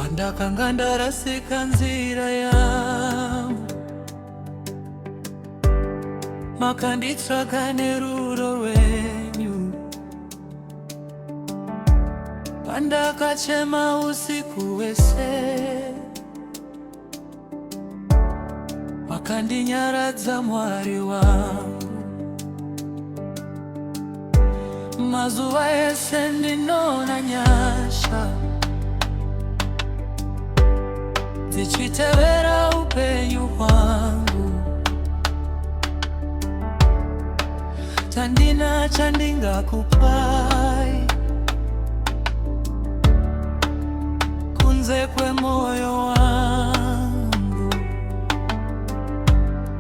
kandakangandarasika nzira yamu makanditsvagane ruro rwenyu pandakachema usiku wese makandinyaradza Mwari wangu. Mazuva ese ndinona nyasha dzichitevera upenyu hwangu, tandina chandingakupai kunze kwemoyo wangu.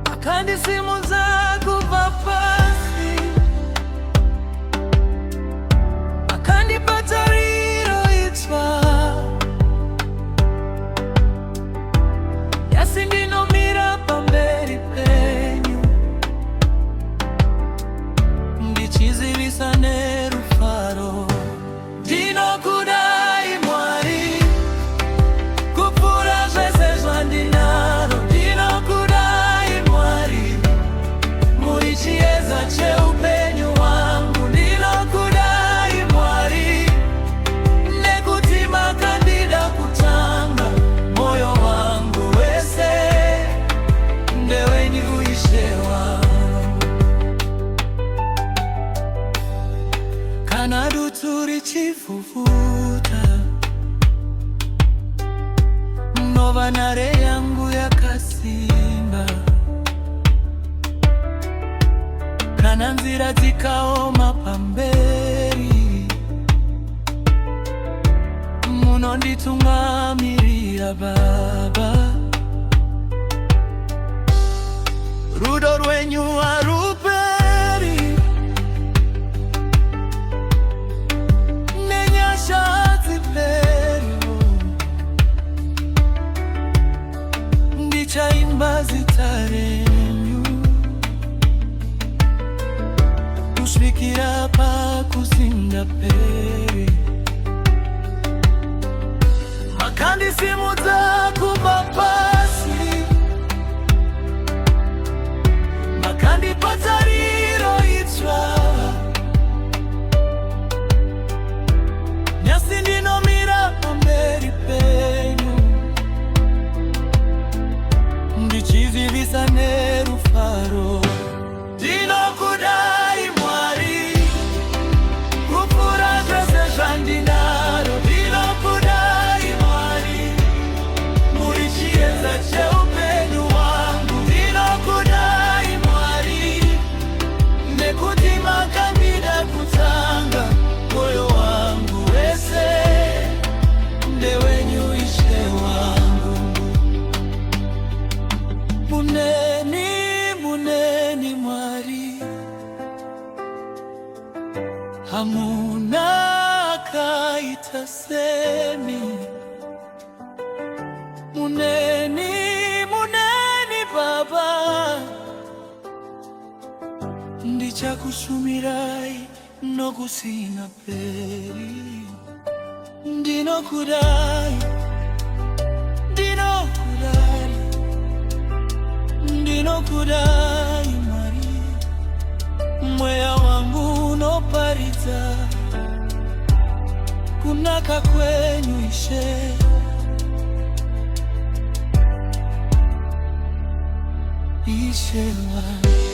Makandisimudza kubva pasi, makandipatsa riro itsva, nyasi ndinomira pamberi penyu ndichizivisa nerufaro. Ndinokudai Mwari kupfuura zvese zvandinaro. Ndinokudai Mwari, muri chiedza cheupenyu hwangu. Ndinokudai Mwari nekuti makandida kutanga, moyo wangu wese ndewenyu Ishe wangu. Kana dutu richivhuvuta, munova nhare yangu yakasimba. Kana nzira dzikaoma pamberi, munonditungamirira Baba. Rudo rwenyu haruperi, nenyasha hadziperi. Ndichaimba zita renyu kusvikira pakusingaperi. Makandisimudza kubva pasi, makandipatsa riro itsva, nyasi ndinomira pamberi penyu ndichizivisa nerufaro. Ndinokudai Mwari kupfuura zvese zvandinaro. Ndinokudai Mwari, muri chiedza cheupenyu hwangu. Ndinokudai Mwari nekuti makandida kutanga, moyo wangu wese ndewenyu Ishe wangu. Muneni, muneni Mwari, hamuna akaita semi. Muneni, muneni Baba, ndichakushumirai nokusingaperi. Ndinokudai, ndinokudai, ndinokudai Mwari, mweya wangu unoparidza kunaka kwenyu Ishe. Ishe wangu.